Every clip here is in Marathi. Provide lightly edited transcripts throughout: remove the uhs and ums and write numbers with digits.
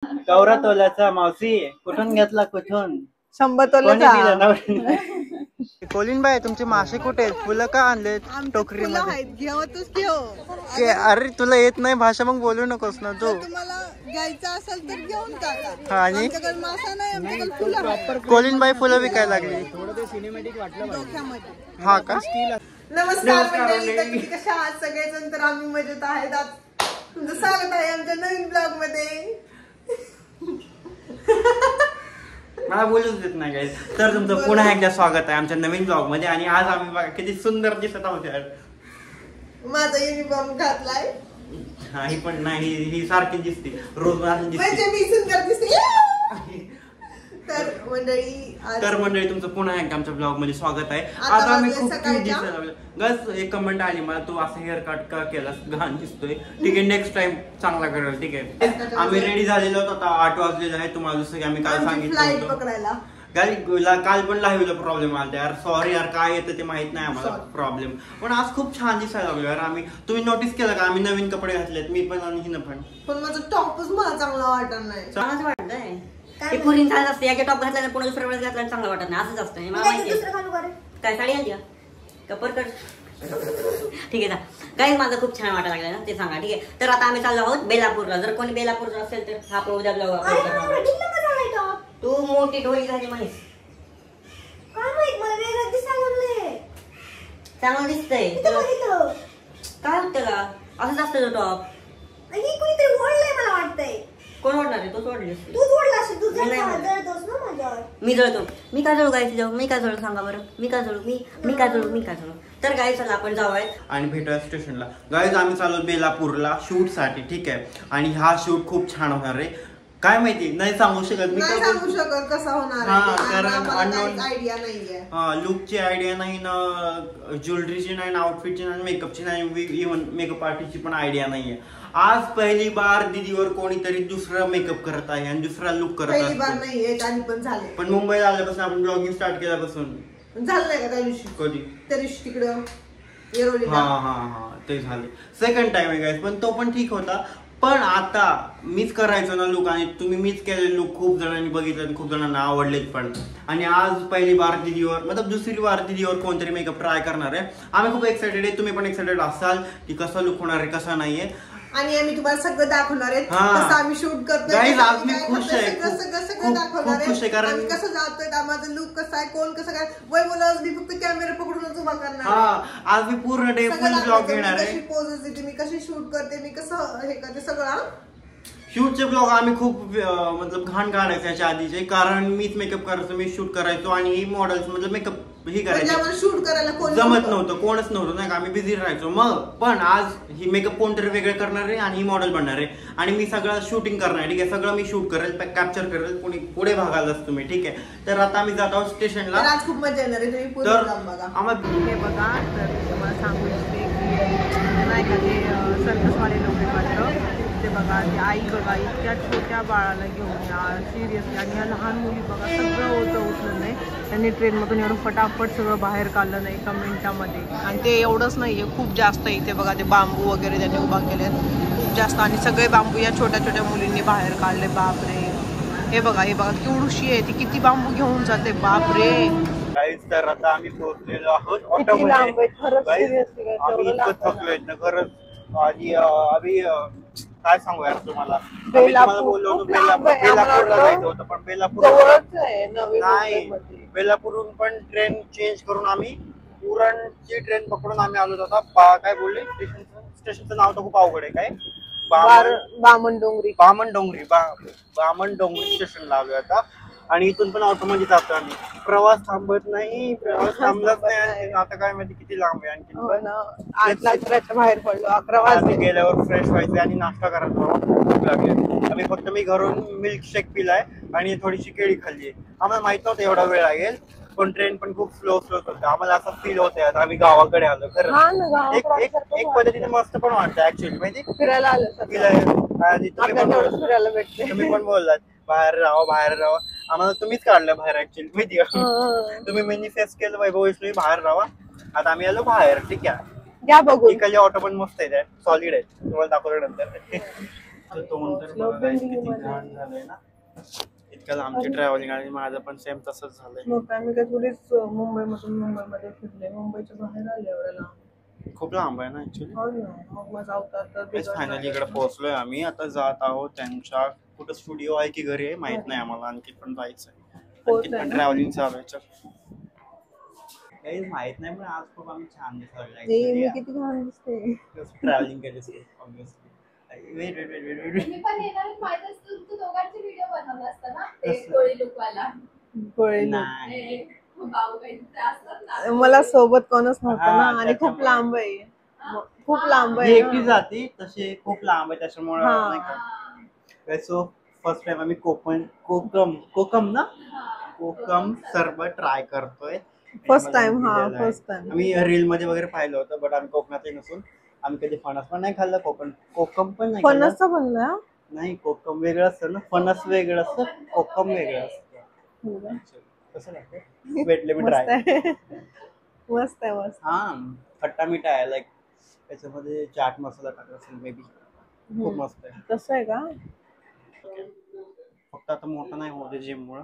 गौरा तोल्याचा मावशी कुठून घेतला कुठून 100 तोल्याचा कोलिन बाई तुमचे मासे कुठे आहेत फुलं का आणले टोकरी मध्ये अरे तुला येत नाही भाषा मग बोलू नकोस ना तू घ्यायचं असेल तर घेऊन टाका आणि कोलिन बाई फुलं विकायला लागली हा का नमस्कार मंडळी कशा आहात सगळेजण तर आम्ही मजेत आहेत तुमचं स्वागत आहे आमच्या नवीन ब्लॉग मध्ये मला बोलूच देत नाही गाईस तर तुमचं पुन्हा एकदा स्वागत आहे आमच्या नवीन ब्लॉग मध्ये आणि आज आम्ही बघा किती सुंदर दिसत आहोत यार माझा युनिफॉर्म घातलाय हा ही पण नाही ही सारखी दिसते रोज म्हणजे मी सुंदर दिसते तर मंडळी तुमचं पुन्हा एकदा आमच्या ब्लॉग मध्ये स्वागत आहे आज आम्ही खूप क्यूट दिसायला लागलो गस एक कमेंट आली मला तू असं हेअर कट का केलास घाण दिसतोय ठीक आहे नेक्स्ट टाइम चांगला करेल ठीक आहे आम्ही रेडी झालेलो होतो आता 8 वाजलेला आहे तुम्हाला जसं की आम्ही काल सांगितलं होतं काल पण लाईव्हला प्रॉब्लेम आला यार सॉरी यार काय येतं ते माहित नाही आम्हाला प्रॉब्लेम पण आज खूप छान दिसायला लागलो यार आम्ही तुम्ही नोटीस केलं का आम्ही नवीन कपडे घातलेत मी पण आणि हिनं पण माझा टॉपच मला चांगला वाटत नाही चांगलाच वाटतंय ते पुरीन झालं असतं एका टॉप घातला पुन्हा दुसऱ्या वेळेस घातला चांगलं वाटत नाही असंच असतं मला माहिती काय साडी आणली कपर कर ठीक आहे ना काही माझं खूप छान वाटायला लागलं ना ते सांगा ठीक आहे तर आता आम्ही चाललो आहोत बेलापूरला जर कोणी बेलापूरला असेल तर हा उद्या ब्लॉग अपलोड करणार तू मोठी ढोली झाली म्हैस चांगलं दिसतंय काय वाटतं का असंच असतं तो टॉप कोण ओढणार आहे तू सोडलीस मी जळतो मी का जळू गायची जाऊ मी का जळू सांगा बरं मी का जळू मी का जळू तर गाय चला आपण जाऊयात आणि भेटूया स्टेशनला गाईज आम्ही चाललो बेलापूरला शूट साठी ठीक आहे आणि हा शूट खूप छान होणार आहे काय माहिती नाही सांगू शकत मी सांगू शकत कसा होणार आयडिया नाहीये लुकची आयडिया नाही ना ज्वेलरीची नाही ना आउटफिटची नाही मेकअपची नाही इव्हन मेकअप आर्टिस्टची पण आयडिया नाहीये आज पहिली बार दीदीवर कोणीतरी दुसरा मेकअप करत आहे आणि दुसरा लुक करत आहे पण मुंबईला आल्यापासून आपण ब्लॉगिंग स्टार्ट केल्यापासून झालंय का त्या दिवशी कधी त्या दिवशी तिकडं हा ते झाले सेकंड टाइम आहे गाईस पण तो पण ठीक होता पण आता मीच करायचो ना लुक आणि तुम्ही मीच केलेले लुक खूप जणांनी बघितले आणि खूप जणांना आवडलेत पण आणि आज पहिली बार दीदीवर मतलब दुसरी बार दीदीवर कोणतरी मेकअप ट्राय करणार आहे आम्ही खूप एक्साइटेड आहे तुम्ही पण एक्साइटेड असाल की कसा लुक होणार आहे कसा नाहीये आणि आम्ही तुम्हाला सगळं दाखवणार आहे कसं आम्ही शूट करतोय आज मी खुश आहे सगळं दाखवणार आहे कारण कसं जातोय माझं लुक कसं आहे कोण कसं काय वय बोला मी फक्त कॅमेरा पकडूनच उभा करणार आज मी पूर्ण डे फुल ब्लॉग घेणार आहे कशी पोजेस देते मी कशी शूट करते मी कसं हे करते सगळं शूटचे ब्लॉग आम्ही खूप मतलब घाण काढायचे याच्या आधीचे कारण मीच मेकअप करायचो मी शूट करायचो आणि ही मॉडेल्स मतलब मेकअप ही करायचं शूट करायला जमत नव्हतं कोणच नव्हतं नाही का आम्ही बिझी राहायचो मग पण आज ही मेकअप कोणतरी वेगळं करणार आहे आणि ही मॉडेल बनणार आहे आणि मी सगळं शूटिंग करणार आहे ठीक आहे सगळं मी शूट करेल कॅप्चर करेल कोणी पुढे भागायलाच तुम्ही ठीक आहे तर आता आम्ही जात आहोत स्टेशनला आज खूप मजा येणार आहे तुम्ही तर आम्हाला हे बघा तर तुम्हाला सांगू इच्छिते की नाही का ते सर्कसवाले लोक वाटतं ते बघा ती आई बघा इतक्या छोट्या बाळाला घेऊन या सिरियसली आणि या लहान मुली बघा सगळं होतं उचललं नाही त्यांनी ट्रेनमधून एवढं फटाफट सगळं बाहेर काढलं नाही एका मिनिटामध्ये आणि ते एवढंच नाहीये खूप जास्त इथे बघा ते बांबू वगैरे त्यांनी उभा केले खूप जास्त आणि सगळे बांबू या छोट्या छोट्या मुलींनी बाहेर काढले बापरे हे बघा केवढूशी आहे ती किती बांबू घेऊन जाते बापरे तर आता आम्ही पोहोचलेलो आहोत ऑटोमध्ये आम्ही इतकं थकलोय ना खरंच आणि आम्ही काय सांगू यार तुम्हाला बोललो होतो बेलापूरला जायचं होतं पण बेलापूरहून पण ट्रेन चेंज करून आम्ही उरणची ट्रेन पकडून आम्ही आलो होतो काय बोलले स्टेशनचं नाव तर खूप अवघड आहे काय बामणडोंगरी स्टेशनला आलो आता आणि इथून पण ऑटोमध्ये जातो आम्ही प्रवास थांबत नाही प्रवास थांबलाच नाही आता काय माहिती किती लांब आहे आणखी 8 बाहेर पडलो 11 वाजता गेल्यावर फ्रेश व्हायचं आणि नाश्ता करायचा भूक लागली आम्ही फक्त मी घरून मिल्क शेक पिलाय आणि थोडीशी केळी खाल्ली आम्हाला माहित नव्हतं एवढा वेळ लागेल पण ट्रेन पण खूप स्लो होतं आम्हाला असं फील होतंय आता आम्ही गावाकडे आलो खरं एक पद्धतीने मस्त पण वाटतं ऍक्च्युअली माहिती फिरायला आलं तुम्ही पण बोललात बाहेर राहा आम्हाला तुम्हीच काढलं बाहेर ऍक्च्युअली माहिती का तुम्ही मॅनिफेस्ट केलं वैभव वैष्णवी बाहेर राहा आता आम्ही आलो बाहेर ठीक आहे इकडले ऑटो पण मस्त आहे सॉलिड आहे तुम्हाला दाखवलं नंतर तोंड तर बघा guys, किती घाण झालंय ना. इतकं लांबची ट्रॅव्हलिंग आणि माझं पण सेम तसंच झालंय. मग आम्ही काय थोडीच मुंबईमध्ये फिरले, मुंबईच्या बाहेर आले एवढ्या लांब. खूप लांब आहे ना ऍक्च्युली. हो ना, मग माझा अवतार तर फायनली इकडे पोहोचलोय आम्ही. आता जात आहोत त्यांच्या कुठं स्टुडिओ आहे की घरी आहे माहित नाही आम्हाला. आणखी पण जायचंय, आणखी पण ट्रॅव्हलिंग चालू आहे. काही माहित नाही पण आज खूप आम्ही छान मी किती छान दिसते ट्रॅव्हलिंग केली obviously. Wait wait wait wait wait. मी पण येणार माझ्या तू दोघांचे व्हिडिओ बनवला असता ना ते कोळी लुकवाला. नाही भाऊ काही असतात ना, मला सोबत कोणच नव्हतं ना आणि खूप लांब आहे, खूप लांब आहे. एकटी जाती तशी खूप लांब आहे त्याच्यामुळे नाही का. सो फर्स्ट टाइम आम्ही कोकम सरबत ट्राय करतोय. First time. फर्स्ट टाइम आम्ही रील मध्ये वगैरे पाहिलं होतं बट आम्ही कोकणातही नसून आम्ही कधी फणस पण नाही खाल्लं. कोकम पण नाही खाल्लं. फणस बनला नाही, कोकम वेगळं असतं ना, फणस वेगळं असतं, कोकम वेगळं असतं. कसं लागतं भेटले मी ट्राय. मस्त आहे मस्त. हा खट्टा मिठा आहे लाईक त्याच्यामध्ये चाट मसाला टाकला असेल मे बी. खूप मस्त आहे. तसं आहे का. फक्त आता मोठं नाही होते जिम मुळे.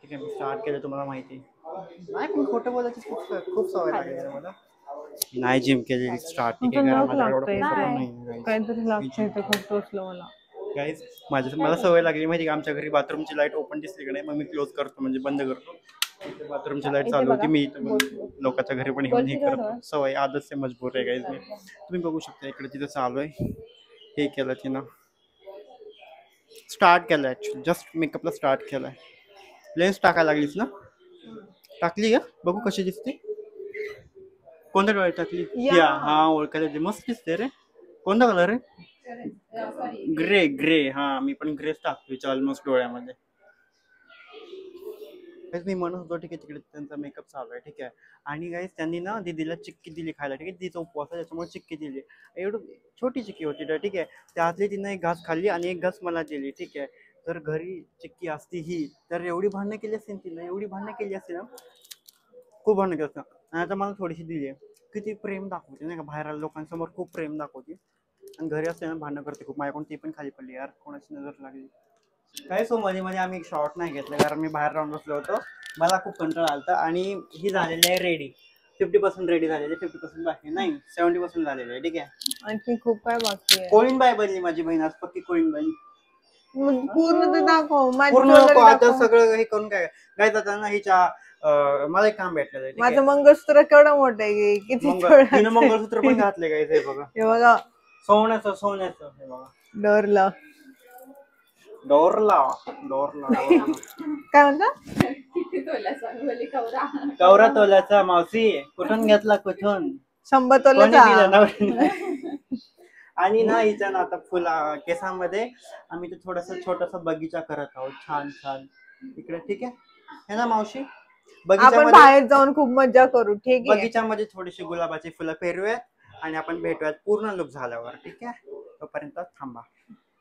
ठीक आहे, मी स्टार्ट केलं तुम्हाला माहिती नाही पण खोटं बोलायची खूप सवय लागली मला. नाही जिम केलेली स्टार्ट. ठीक आहे, काहीतरी लागतंय ते खूप टोचलं मला. गाईज मला सवय लागली माहिती का. आमच्या घरी बाथरूमची लाईट ओपन दिसली की नाही मग मी क्लोज करतो म्हणजे बंद करतो. बाथरूमची लाईट चालू होती मी लोकांच्या घरी पण येऊन हे करतो. सवय आदत से मजबूर आहे गाईज मी. तुम्ही बघू शकता इकडे तिथं चालू आहे. हे केलं तिनं स्टार्ट केलं ऍक्च्युली जस्ट मेकअपला स्टार्ट केलाय. लेन्स टाकायला लागलीस ना. टाकली का बघू कशी दिसते. कोणत्या डोळ्यात टाकली. हा ओळखायला मस्त दिसते रे. कोणता कलर आहे. ग्रे. हा मी पण ग्रेच टाकतोय ऑलमोस्ट डोळ्यामध्ये. मी म्हणत होतो ठीक आहे तिकडे त्यांचा मेकअप चालू आहे ठीक आहे. आणि गाईज त्यांनी ना दीदीला चिक्की दिली खायला. ठीक आहे, तिचा उपवास आहे त्याच्यामुळे चिक्की दिली. एवढं छोटी चिक्की होती तर ठीक आहे. त्यातली तिनं एक घास खाल्ली आणि एक घास मला दिली. ठीक आहे, तर घरी चिक्की असती ही तर एवढी भांडणं केली असतील तिनं. एवढी भांडणं केली असतील ना, खूप भांडणं केली असतं. आणि आता मला थोडीशी दिली आहे. किती प्रेम दाखवते नाही का. बाहेर लोकांसमोर खूप प्रेम दाखवते आणि घरी असताना भांडणं करते खूप. माझ्याकडून ती पण खाली पडली यार, कोणाची नजर लागली काय. सो मध्ये आम्ही एक शॉर्ट नाही घेतलं कारण मी बाहेर राहून बसलो होतो. मला खूप कंटाळा आलता. आणि ही झालेली आहे रेडी. 50% रेडी झालेली, 50% बाकी नाही, 70% झालेली आहे. ठीक आहे, आणखी खूप काय बाकी आहे. कोळीनबाई बनली माझी बहीण आज. पक्की कोळीनबाई. पूर्ण दाखव. आता सगळं हे करून काय जाता ना हिच्या मला एक काम भेटलं. माझं मंगळसूत्र केवढं मोठं आहे. किती तिनं मंगळसूत्र पण घातले काय हे बघा. हे बघा सोन्याचं हे बघा. डोरला काय म्हणता. कवरा तोल्याचा मावशी कुठून घेतला कुठून. 100 तोल्याचा. आणि ना हिच्या ना आता फुला केसांमध्ये आम्ही ते थोडासा छोटासा बगीचा करत आहोत. छान छान इकडे. ठीक आहे ना मावशी. आपण बाहेर जाऊन खूप मजा करू. ठीक आहे, बगीच्यामध्ये थोडीशी गुलाबाची फुलं पेरूयात आणि आपण भेटूयात पूर्ण लुक झाल्यावर. ठीक आहे, तोपर्यंत थांबा.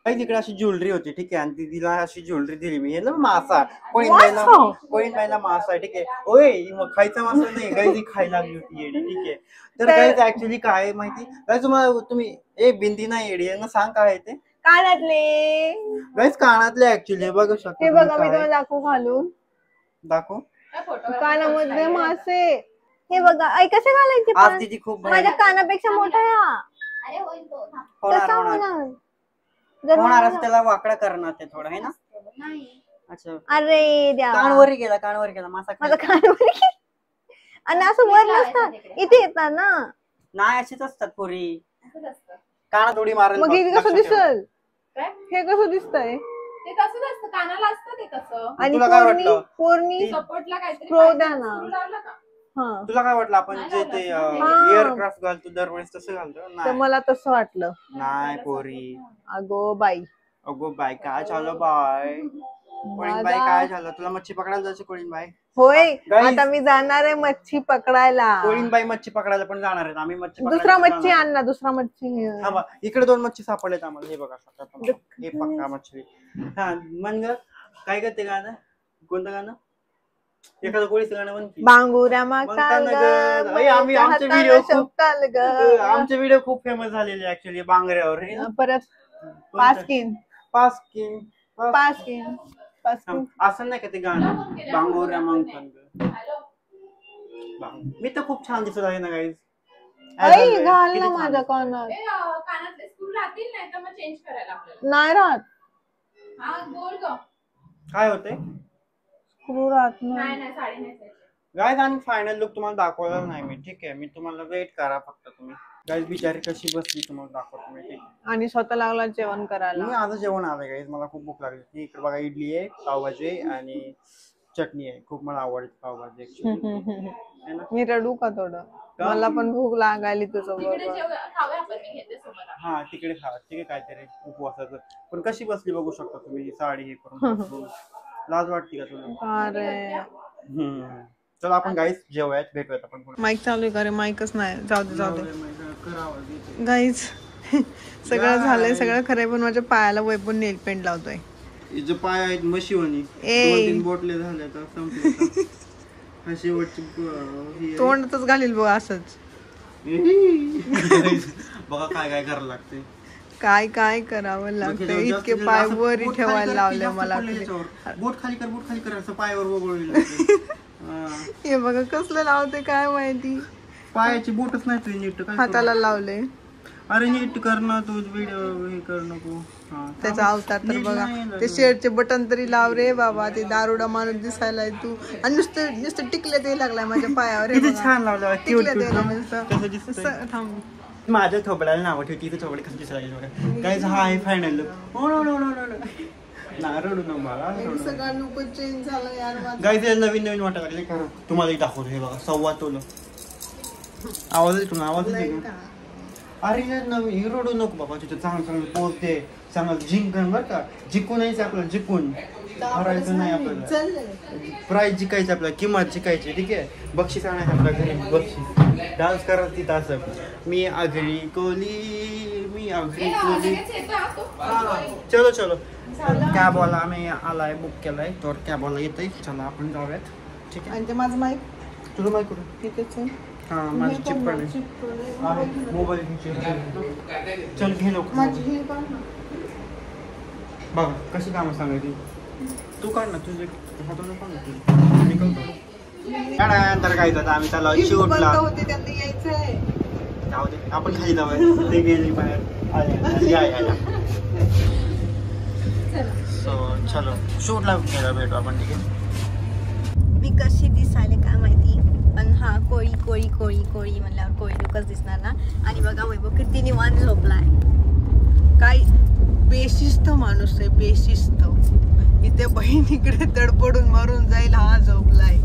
काही तिकडे अशी ज्वेलरी होती. ठीक आहे, आणि दिदीला अशी ज्वेलरी दिली मी. हे ना मासा कोळीनबाईला मासा आहे. ठीक आहे, ओय मग खायचा मासा नाही गाईज खायला लागली होती येडी. ठीक आहे, तर गाईज ऍक्च्युली काय माहिती काय तुम्ही बिंदी नाही येडी आहे ना. सांग काय ते. कानातले गाईज कानातले ऍक्च्युली बघू शकता. हे बघा मी तुम्हाला दाखवू घालून. दाखव. कानामध्ये मासे. हे बघा ऐ कसे घालायचे. आज दिदी खूप माझ्या कानापेक्षा मोठा आहे. होणार त्याला वाकडा करणार ते थोडं आहे ना. अच्छा अरे देवा. कानवर गेला मासा. माझा कानवर आणि असं वर नसतात इथे येतात ना. नाही अशीच असतात पोरी. कानात उडी मारेल. मग हे कसं दिसल. हे कसं दिसतंय. ते तसंच असतं कानाला असतं ते तसं. आणि पोरणी सपोर्टला काहीतरी प्रो द्या ना. लावला का. तुला काय वाटलं आपण जे ते एअरक्राफ्ट घालतो दरवेळेस तसं घालतो. तर मला तसं वाटलं. नाही पोरी. अगो बाई काय झालं बाय. कोळीनबाई काय झालं. तुला मच्छी पकडायला जायचं कोळीनबाई. होय आता मी जाणार आहे मच्छी पकडायला. कोळीनबाई मच्छी पकडायला पण जाणार आहेत. आम्ही मच्छी दुसरा मच्छी आणला. दुसरा मच्छी. इकडे 2 मच्छी सापडलेत आम्हाला. हे बघा हे पक्का मच्छी. हा मन काय करते गाणं. कोणतं गाणं. एखादं कोळीचं गाणं म्हण. बांगुऱ्या आमचे व्हिडिओ खूप फेमस झालेले ऍक्च्युली बांगऱ्यावर. परत पास्किन पास्किन पास्किन पास्किन. असं नाही का ते गाणं बांगोऱ्या मागतात. मी तर खूप छान दिसत आहे ना गाईज. आई घाल ना माझ्या कानात. कानातले स्क्रू राहतील नाही तर मग चेंज करायला आपल्याला. नाही राहत. हा बोल ग. काय होते स्क्रू राहत नाही नाही. साडी नाही. गाईज आणि फायनल लुक तुम्हाला दाखवला नाही मी. ठीक आहे, मी तुम्हाला वेट करा फक्त तुम्ही. गाईज बिचारी कशी बसली तुम्हाला दाखवतो मी. ठीक आहे, आणि स्वतः लागला जेवण करायला. मी आज जेवण आलंय गाईज. मला खूप भूक लागली. इकडे बघा इडली आहे, पावभाजी आहे आणि चटणी आहे. खूप मला आवडते पावभाजी ऍक्च्युली. मी रडू का थोडं? मला पण भूक लागायली तुझं तिकडे बरोबर. खाऊया आपण मी घेते सोबत. हा तिकडे खा. ठीक आहे, काहीतरी उपवासाचं. पण कशी बसली बघू शकता तुम्ही. साडी हे करून लाज वाटते का तुला? अरे चला आपण गाईज जेवूयात, भेटूयात आपण पुन्हा. माईक चालू आहे का रे? माईकच नाही. जाऊ दे गाईज. सगळं झालंय, सगळं खरंय, पण माझ्या पायाला वैभव नेल पेंट लावतोय. जे पाय आहेत मशीवणी 2-3 बोटले झाले तर संपले. तोंडातच घालील बघ असंच. बघा काय काय करायला लागते. काय काय करावं लागतं. इतके पाय वरी ठेवायला लावले मला. बोट खाली कर असं पायावर वगळलं. हे बघा कसलं लावते काय माहिती. पायाची बोटच नाही तुझी नीट. हाताला लावले. अरे नीट कर ना तू. व्हिडिओ हे कर नको. त्याचा अवतार तर बघा. ते शेअरचे बटन तरी लाव रे बाबा. ते दारुडा माणूस दिसायलाय तू. आणि नुसतं टिकले ते लागलाय माझ्या पायावर. किती छान लावलं. टिकले ते थांब. माझ्या थोपड्याला नाव ठेवती. तिथे थोपडे कसं दिसायला. गाईज हा आहे फायनल. रडू ना मला. सगळं लोक चेंज झालं यार. गाईज नवीन वाटायला लागले. खरं तुम्हालाही दाखवतो. हे बघा 1.25 तोल. आवाज येतो ना? आवाज येतो का? अरे नवीन रडू नको बाबा. तिथं चांगलं पोचते. चांगलं जिंकण बरं का. जिंकून यायचं आपल्याला. जिंकून हरायचं नाही आपल्याला. प्राईज जिंकायचं आपल्याला. किंमत जिंकायची. ठीक आहे. बक्षीस आणायचं आपल्या घरी. बक्षीस डान्स करायचं तिथं असं. मी आगरी कोली. चलो कॅबवाला आम्ही आलाय, बुक केलाय. तर कॅबवाला येतोय. चला आपण जाऊयात. ठीक आहे. आणि माझं माईक तुझं माईक कुठं? तिथेच आहे. हा माझी चिप पण आहे. मोबाईल चल घे लवकर. बघा कशी कामं सांगायची. तू काढ ना तुझे हाताने काढ ना. नंतर काय जातं आम्ही त्याला शूटला जाऊ दे. आपण खाली जाऊया. ते गेली बाहेर. चलो शूटला भेटू आपण. ठीक आहे. मी कशी दिसायले काय माहिती, पण हा कोळी कोळी कोळी कोळी म्हणल्यावर कोळी लुकच दिसणार ना. आणि बघा वैभव किती निवांत झोपलाय. काय बेशिस्त माणूस आहे. बेशिस्त. इथे बहिणीकडे तडपडून मरून जाईल. हा झोपलाय.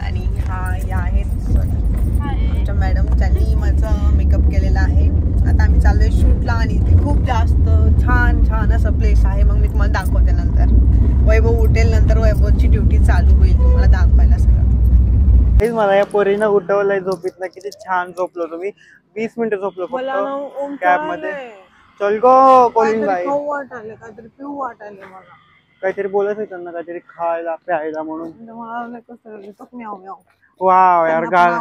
आणि हा या आहेत आमच्या मॅडम. त्यांनी माझा मेकअप केलेला आहे. आता आम्ही चाललोय शूटला. आणि इथे खूप जास्त छान असं प्लेस आहे. मग मी तुम्हाला दाखवते नंतर. वैभव उठेल नंतर वैभवची ड्युटी चालू होईल तुम्हाला दाखवायला सगळं. मला या पोरीनं उठवलंय झोपीत ना. किती छान झोपलो तुम्ही. 20 मिनिटं झोपलो फक्त कॅब मध्ये. चल गो कोलिंग बाई. वाटायला काहीतरी पिऊ वाटायला मला. काहीतरी बोलत आहे त्यांना. काहीतरी खायला प्यायला म्हणून. मला कसं वाव यार गाळ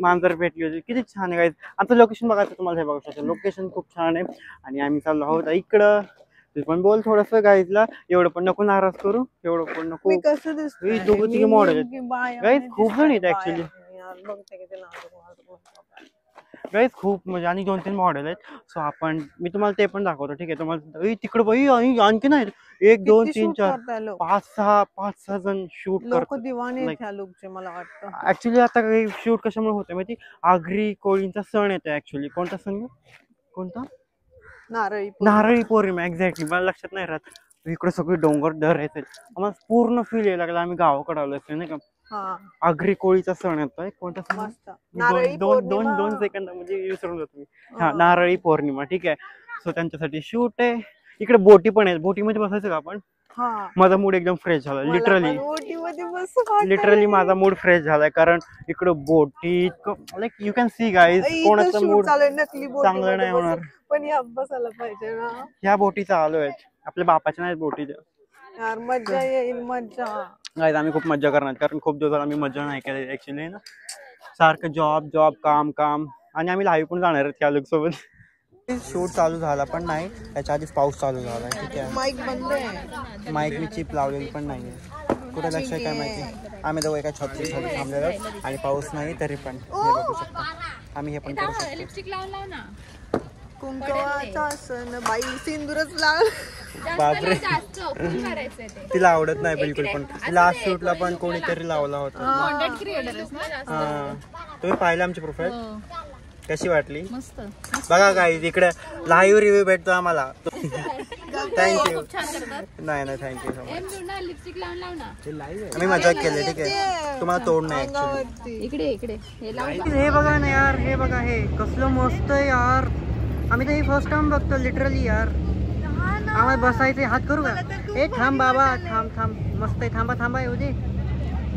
मांजर भेटली होती. किती छान आहे. आता लोकेशन बघायचं तुम्हाला. हे बघू शकता लोकेशन खूप छान आहे. आणि आम्ही चाललो आहोत इकडं. तू पण बोल थोडस गाईजला. एवढं पण नको नाराज करू. एवढं पण नको. दोघं तिघे मॉडेल गाईज खूप जण आहेत ऍक्च्युली. गाईज खूप म्हणजे आणि 2-3 मॉडेल आहेत. सो आपण मी तुम्हाला ते पण दाखवतो. ठीक आहे. तुम्हाला तिकडे बाई आणखी नाही 1 2 3 4 5 6 जण शूट करतात. मला वाटतं ऍक्च्युली आता काही शूट कशामुळे होतं माहिती. आगरी कोळींचा सण येतो ऍक्च्युली. कोणता सण? कोणता? नारळी पौर्णिमा. एक्झॅक्टली मला लक्षात नाही राहत. इकडे सगळे डोंगर दर येतील. आम्हाला पूर्ण फील यायला लागला. आम्ही गावाकडे आलो असतो नाही का. आगरी कोळीचा सण येतोय. कोणता सण? दोन सेकंद म्हणजे विसरून जातो मी. हा नारळी पौर्णिमा. ठीक आहे. सो त्यांच्यासाठी शूट आहे. इकडे बोटी पण आहेत. बोटीमध्ये बसायचं का आपण? माझा मूड एकदम फ्रेश झाला. लिटरली माझा मूड फ्रेश झालाय. कारण इकडं बोटी like you can see guys. कोणाचा मूड चांगला नाही होणार. पण या बसायला पाहिजे ना. ह्या बोटीचा आलोय. आपल्या बापाच्या नाही बोटीच्या. यार मज्जा येईल. मज्जा गाईज आम्ही खूप मज्जा करणार. कारण खूप दिवसात आम्ही मज्जा नाही केली ऍक्च्युली ना. सारखं जॉब काम. आणि आम्ही लाईव्ह पण जाणार आहेत त्या लोक सोबत. शूट चालू झाला पण नाही, त्याच्या आधीच पाऊस चालू झाला. ठीक आहे, माईक बंद आहे. माईक मी चिप लावलेली पण नाहीये. कुठे लक्ष काय माहिती. आम्ही दोघं एका छत्री थांबलेलो आणि पाऊस नाही तरी पण हे बघू शकता. आम्ही हे पण करू शकतो. लिपस्टिक लावून लाव ना. कुंकवाचा सण बाई सिंदूरच लाव. बापरे, जास्त फुल करायचंय ते. तिला आवडत नाही बिलकुल पण. लास्ट शूटला पण कोणीतरी लावला होता. कॉन्टेंट क्रिएटर आहेस ना जास्त. हा, तुम्ही पाहिलं आमची प्रोफाईल कशी वाटली मस्त. बघा गाईज. इकडे लाईव्ह रिव्ह्यू भेटतो आम्हाला. थँक्यू. नाही नाही, थँक्यू सो मच. लिपस्टिक लावून लाव ना. आम्ही मजाक केली. ठीक आहे, तुम्हाला तोड नाही actually. इकडे इकडे हे लाव. हे बघा ना यार, हे बघा, हे कसलं मस्त आहे यार. आम्ही तर हे फर्स्ट टाइम बघतो लिटरली यार. आम्हाला बसायचे. हात करू का? ए थांब बाबा, थांब थांब. मस्त आहे. थांबा थांबा, येऊ दे.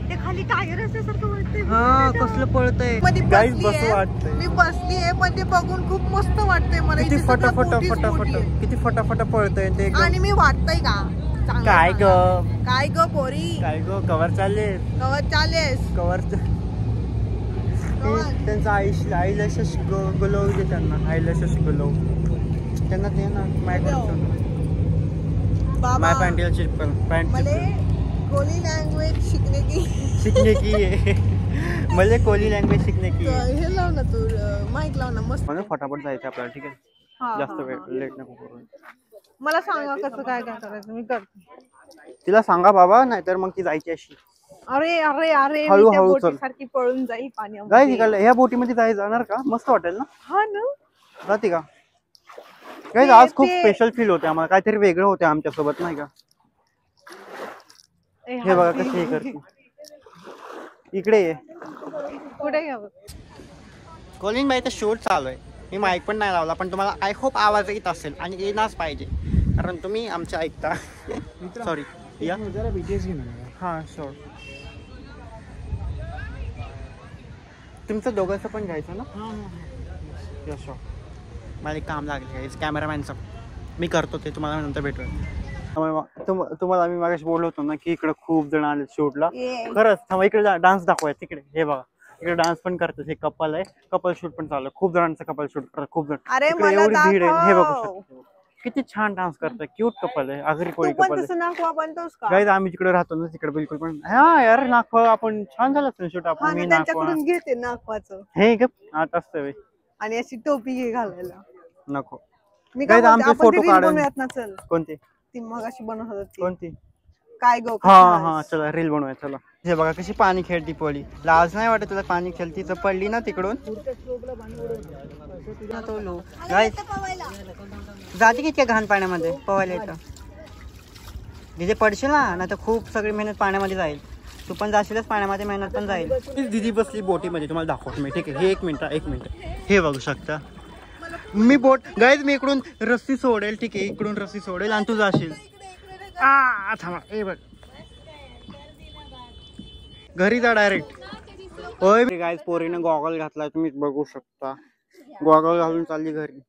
ते खाली टायर असल्यासारखं वाटतंय. हा, कसलं पळतंय गाईज, बसू वाटतंय. मी बसली आहे पण ते बघून खूप मस्त वाटतंय मला. किती इथे फटाफट सगळं मोठीच फटाफट मोठी आहे. किती फटाफट पळतंय ते. आणि मी वाटतंय का चांगलं काय ग सांगा. काय ग पोरी, काय ग कवर चालले कवच चालेस कवर. त्यांचं आईलॅशेस ग्लो दे त्यांना. आईलॅशेस ग्लो त्यांना दे ना. माय बाबा पॅन्टीची पॅन्ट मला कोली लँग्वेज सीखने की है. मला कोली लँग्वेज सीखने की है. हे लाव ना तू, माईक लाव ना मस्त. म्हणून फटाफट जायचं आपल्याला. ठीक आहे, जास्त वेळ लेट नको करू. मला सांगा कसं काय काय करायचं, मी करते. तिला सांगा बाबा, नाहीतर मग ती जायची अशी. अरे अरे अरे, हळूहळू चल. सारखी पळून जाईल पाण्यामध्ये. काय तिकडलं ह्या बोटीमध्ये जाणार का? मस्त वाटेल ना. हा ना, जाते का? काय आज खूप स्पेशल फील होते आम्हाला. काहीतरी वेगळं होतं आमच्या सोबत, नाही का? हे बघा कशी हे करते. इकडे ये. कुठे घ्यावं? कॉलिंग बाईचा शूट चालू आहे. मी माईक पण नाही लावला, पण तुम्हाला आय होप आवाज येत असेल आणि येणारच पाहिजे, कारण तुम्ही आमच्या ऐकता. सॉरी या. हां शोर. तुमचं दोघांचं पण घ्यायचं ना. यस शोर. मला एक काम लागले कॅमेरामॅनचं. मी करतो ते, तुम्हाला नंतर भेटू. तुम्हाला मी मागाशी बोललो होतो ना की इकडे खूप जण आले शूटला. खरंच थांबा, इकडे डान्स दाखवाय. तिकडे हे बघा, इकडे डान्स पण करतात. हे कपल आहे, कपल शूट पण चालू आहे. खूप जणांचं कपल शूट करतात. खूप जण. अरे एवढी भीड आहे. हे बघू शकता किती छान डान्स करतात. क्यूट कपल आहे. आगरी कोळी कपल आहे. गाईज आम्ही जिकडे राहतो ना तिकडे बिलकुल पण. हा यार, नागवा आपण छान झालं असेल शूट. आपण मी नागवा घेते नागवाचं. हे ग आता असतं आणि अशी टोपी घे घालायला. नको. मी काय आमचे फोटो काढून ना. चल. कोणती? ती मगाशी बनवत होती. कोणती? काय गो. हा हा, चला रील बनवूया. चला. हे बघा कशी पाणी खेळती पोळी. लाज नाही वाटत तुला पाणी खेळती तर? पडली ना तिकडून. जाते किती घाण पाण्यामध्ये पोहायला येतं. तिथे पडशील ना, नाही तर खूप सगळी मेहनत पाण्यामध्ये जाईल. तू पण जाशीलच पाण्यामध्ये, मेहनत पण जाईल. दीदी बसली बोटीमध्ये, तुम्हाला दाखवतो मी. ठीक आहे, हे एक मिनिट. हे बघू शकता मी बोट. गाईज मी इकडून रस्सी सोडेल. ठीक आहे, इकडून रस्सी सोडेल आणि तू जाशील. थांबा, हे बघ, घरी जा डायरेक्ट. होय गाईज, पोरीनं गॉगल घातलाय, तुम्ही बघू शकता. गॉगल घालून चालली घरी.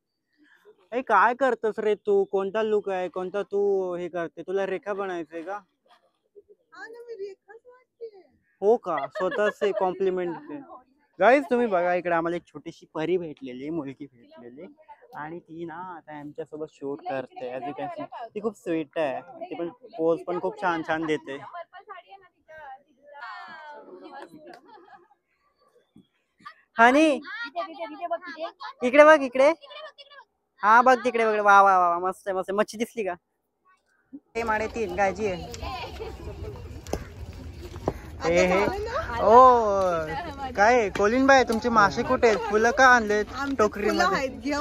ए काय करतस रे तू? कोणता लुक आहे? कोणता तू हे करते? तुला रेखा बनायचंय का? हो का? स्वतःच कॉम्प्लिमेंट. गाईज तुम्ही बघा, इकडे आम्हाला एक छोटीशी परी भेटलेली, मुलगी भेटलेली, आणि ती ना आता आमच्या सोबत शूट करते. ॲज यू कॅन सी ती खूप स्वीट आहे. ती पण पोज पण खूप छान छान देते. हानी इकडे बघ, इकडे. हा बघ तिकडे बघ. वा वा वा, मस्त मस्त. मच्छी दिसली का? हे माडे 3 गायची आहे. ओ काय कोलिन बाई, तुमचे मासे कुठे आहेत? फुलं का आणलेत टोकरी मध्ये?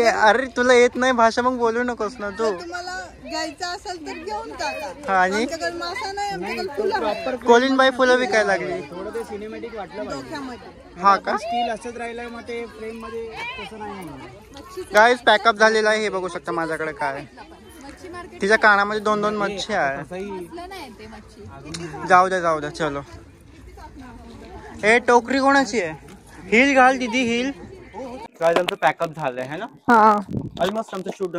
अरे तुला येत नाही भाषा, मग बोलू नकोस ना तू. घ्यायचं असेल तर घेऊन टाका. आणि मासा नाही. कोलिन बाई फुलं विकायला लागली. थोडं ते सिनेमॅटिक वाटलं. हा का? स्टील असंच राहिलं, मग ते फ्रेम मध्ये तसं नाही. गाईज पॅकअप झालेला आहे. हे बघू शकता माझ्याकडे काय. तिच्या कानामध्ये 2-2 मच्छी आहे. जाऊ द्या चलो. हे टोकरी कोणाची आहे? हिल घाल दीदी, हिल. गाईज आमचं पॅकअप झालंय है ना. ऑलमोस्ट आमचं शूट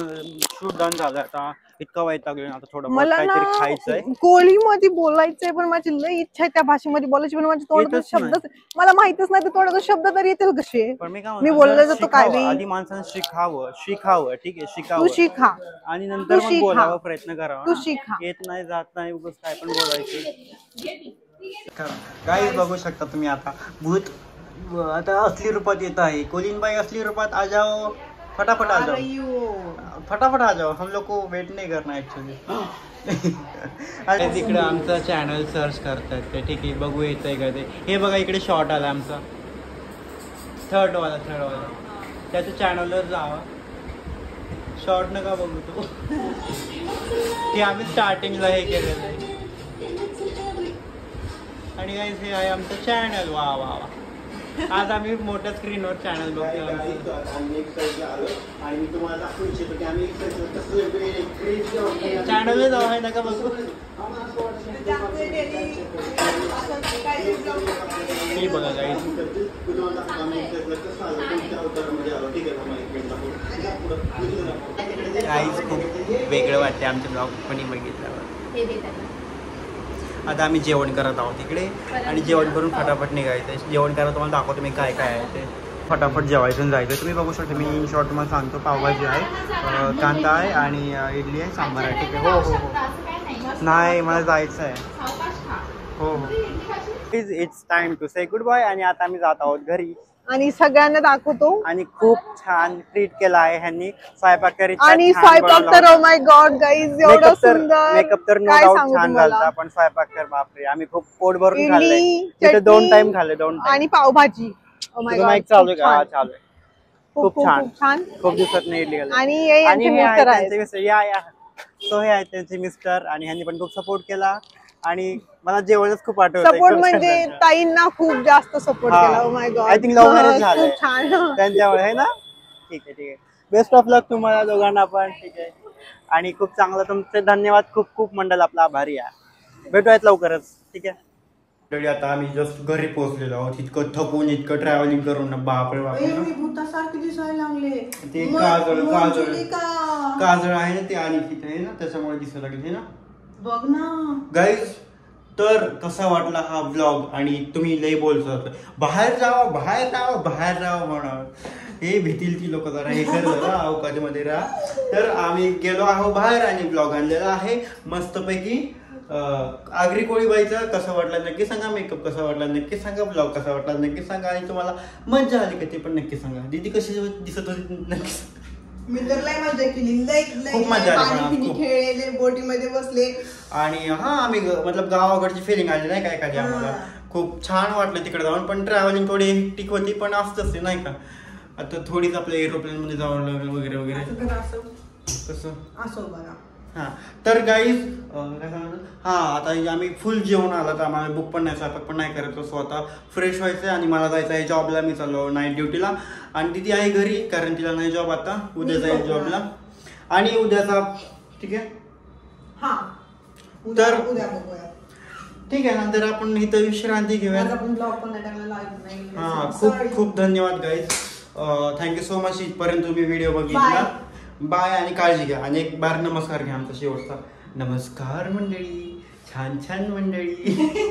डन झालं. आता इतका वैतागलोय आता थोडं मला काहीतरी ना खायचंय. कोळीमध्ये बोलायचंय पण माझी लई इच्छा आहे त्या भाषेमध्ये बोलायची, पण माझ्या तोंडात येतच शब्द मला माहितच नाही, तोंडात शब्द तरी येतील कसे. पण मी काय मी म्हणतो, बोलले जातो काय शिकावं. बी. आधी माणसानं शिकावं ठीक आहे, तू शिकावं शिका, आणि नंतर मग बोलावं, प्रयत्न तू करावा. शिका. येत नाही जात नाही उगाच काय पण बोलायचं. काही बघू शकता तुम्ही आता भूत आता असली रूपात येत आहे. कोलिनबाई असली रूपात आ जाओ, फटाफट आ जाओ, फटाफट आ जाओ, हम लोग को वेट नहीं करना ऍक्च्युअली. आणि तिकडे आमचं चॅनल सर्च करतात ते, ठीक आहे, बघू येतंय का ते. हे बघा इकडे शॉर्ट आला आमचा थर्ड वाला त्याच्या चॅनलवर जावा. शॉर्ट नका बघू तो, ते आम्ही स्टार्टिंगला हे केलेलं आहे. आणि गाईज हे आहे आमचं चॅनल. वा वा वा, आज आम्ही मोठ्या स्क्रीनवर चॅनल बघतो. चॅनल जाऊ आहे नका बघू. हे बघा गाईज, गाईज खूप वेगळं वाटते आमचं ब्लॉग कोणी बघितल्यावर. आता आम्ही जेवण करत आहोत इकडे आणि जेवण करून फटाफट निघायचं. जेवण करायला तुम्हाला दाखवतो मी काय काय आहे ते. फटाफट जेवायचं जायचं. तुम्ही बघू शकता, मी इन शॉर्ट तुम्हाला सांगतो. पावभाजी आहे, कांदा आहे आणि इडली आहे, सांबार आहे. ठीक आहे. हो हो हो, नाही मला जायचं आहे. हो हो, it's time to say goodbye. आणि आता आम्ही जात आहोत घरी आणि सगळ्यांना दाखवतो. आणि खूप छान ट्रीट केला आहे ह्यांनी. स्वयंपाक आणि स्वयंपाक तर ओ माय गॉड गाईज, एवढं सुंदर. मेकअप तर नो डाऊट छान झाला, पण स्वयंपाक तर बापरे, आम्ही खूप पोट भरून खाल्ले. तिथे 2 टाइम खाल्ले, 2 टाइम. आणि पावभाजी. ओ माय गॉड, चालू आहे का? चालू आहे. खूप छान. खूप दिवसात नाही इडली. आणि हे आहे त्यांचे मिस्टर, आणि ह्यांनी पण खूप सपोर्ट केला. आणि मला जेवणच खूप आठवत. सपोर्ट म्हणजे ताईंना खूप जास्त सपोर्ट केला. Oh my God, I think love marriage झालंय छान त्यांच्यामुळे, है ना. ठीक आहे ठीक आहे. बेस्ट ऑफ लक तुम्हाला दोघांना पण. ठीक आहे. आणि खूप चांगलं, तुमचे धन्यवाद. खूप खूप मंडळ आपला आभारी आहे. भेटूयात लवकरच. ठीक आहे. आता आम्ही जस्ट घरी पोहोचलेलो आहोत. इतकं थकून, इतकं ट्रॅव्हलिंग करून बापरे बापरे. भूतासारखे दिसायला लागले. ते काजळ आहे ना, ते आली तिथे आहे ना, त्याच्यामुळे दिसायला लागले ना. बघ ना गाईज, तर कसा वाटला हा व्लॉग. आणि तुम्ही लई बोलतो बाहेर जावं बाहेर जावं बाहेर जावं म्हणून, हे भीतील ती लोक जरा, हे खरं जरा अवकाशामध्ये राहा. तर आम्ही गेलो आहोत बाहेर आणि ब्लॉग आणलेला आहे मस्तपैकी. आगरी कोळीबाईचा कसा वाटला नक्की सांगा, मेकअप कसा वाटला नक्की सांगा, ब्लॉग कसा वाटला नक्की सांगा, आणि तुम्हाला मजा आली का ते पण नक्की सांगा. दीदी कशी दिसत होती नक्की सांगा. मी तर लय मजा केली, खूप मजा आली, खेळले, बोटीमध्ये बसले. आणि हा आम्ही मतलब गावाकडची फिलिंग आली नाही काय एखादी आम्हाला. खूप छान वाटलं तिकडे जाऊन, पण ट्रॅव्हलिंग थोडी हेक्टिक होती, पण असतंच ते नाही का. आता थोडीच आपल्या एरोप्लेन मध्ये जाऊन वगैरे वगैरे कसं असो बघा. हा तर गाईज काय सांगतो, हा आता आम्ही फुल जेवण आला, तर आम्हाला बुक पण नाही, स्वयंपाक पण नाही करायचं. स्वतः फ्रेश व्हायचंय आणि मला जायचं आहे जॉबला. मी चाललो नाईट ड्युटीला आणि तिथे आहे घरी, कारण तिला नाही जॉब आता. उद्या जाईल जॉबला आणि उद्याचा. ठीक आहे. हा तर ठीक आहे, नंतर आपण इथं विश्रांती घेऊया. हा खूप खूप धन्यवाद गाईज. थँक्यू सो मच इथपर्यंत तुम्ही व्हिडिओ बघितला. बाय आणि काळजी घ्या. आणि एक बार नमस्कार घ्या आमचा शेवटचा. नमस्कार मंडळी, छान छान मंडळी.